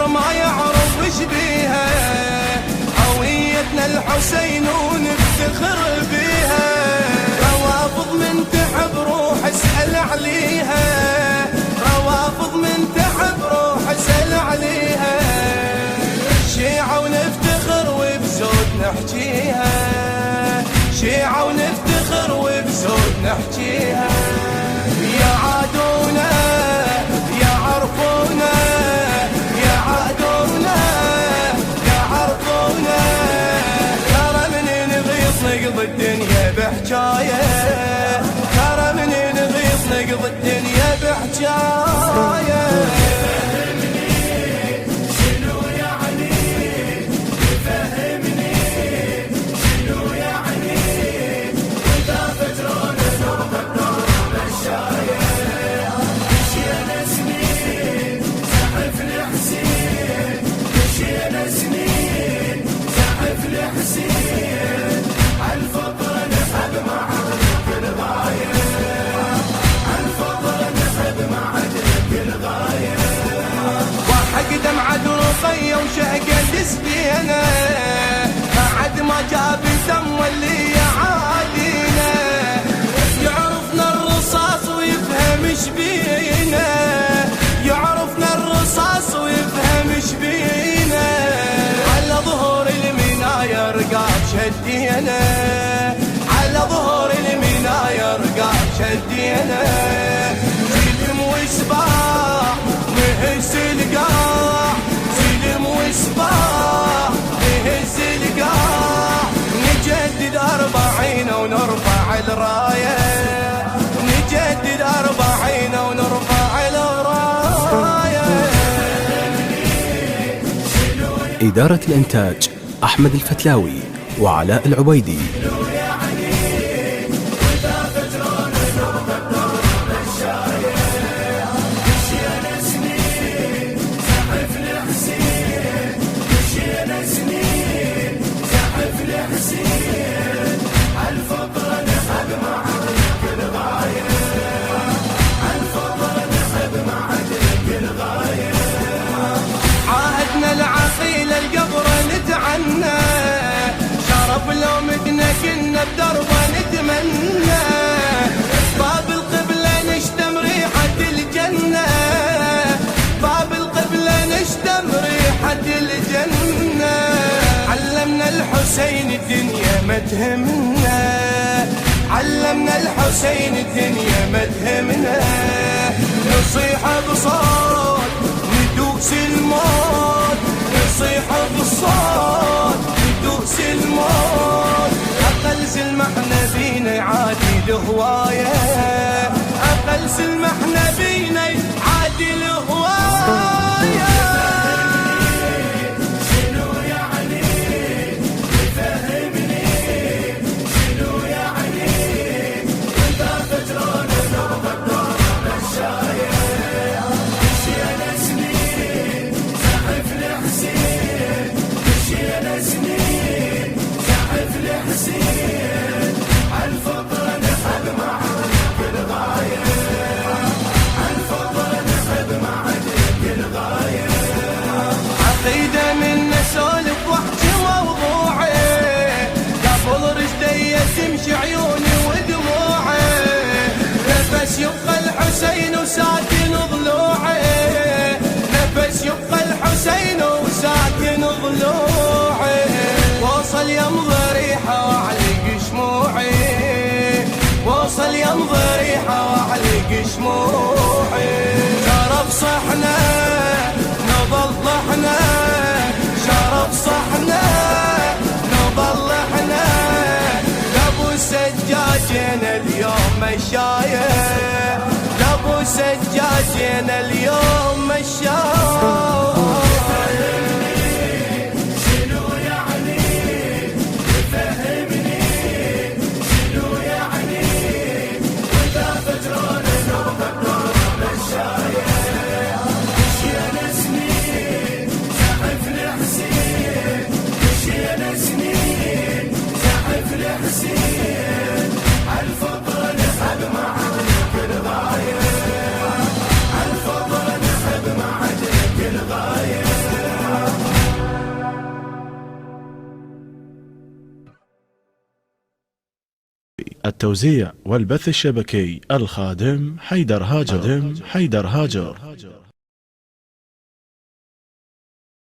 الغير ما يعرف وش بيها، هويتنا الحسين ونفتخر بيها. روافض من تحب روح اسأل عليها، روافض من تحب روح اسأل عليها. شيعة ونفتخر وبزود نحجيها، شيعة ونفتخر وبزود نحجيها. يا عادونا يا عرفونا، يا عادونا يا عرفونا. ترى من نغيص نقضي الدنيا بحجاية، ترى من نغيص نقضي الدنيا بحجاية. وشهقة تسبينا بعد ما جاب دم واللي يعادينا. يعرفنا الرصاص ويفهم ايش بينا، يعرفنا الرصاص ويفهم ايش بينا. على ظهور المنايا رقاب شدينا، على ظهور المنايا رقاب شدينا. سلم وصباح نهز القاع، سلم وصباح نهز القاع. نجدد 40 ونرفع الراية، نجدد 40 ونرفع الراية. إدارة الإنتاج أحمد الفتلاوي وعلاء العبيدي. عاهدنا العقيل القبر نتعنى، شرف لو متنا كنا بدربه نتمنى. باب القبلة نشتم ريحة الجنة، باب القبلة نشتم ريحة الجنة. علمنا الحسين الدنيا ما تهمنا، علمنا الحسين الدنيا ما تهمنا. نصيح بصوت ندوس الموت، نصيح بصوت ندوس الموت. أقل سلمحنا بينا يعادي الهواية، أقل سلمحنا بينا يعادي الهواية. عقيدة من سولف واحكي موضوعي، قبل رجلي تمشي عيوني ودموعي. نفس يبقى الحسين وساكن ضلوعي، نفس يبقى الحسين وساكن ضلوعي. وصل يمضي ريحة وعلق شموعي، وصل يمضي ريحة وعلق شموعي. شرف صحنا نظل ضحنا، شرف صحنا نظل احنا. لابو سجاجنا اليوم مشاية، لابو سجاجنا اليوم مشاية. الفضل نحب معك الغاية. التوزيع والبث الشبكي الخادم حيدر هاجر.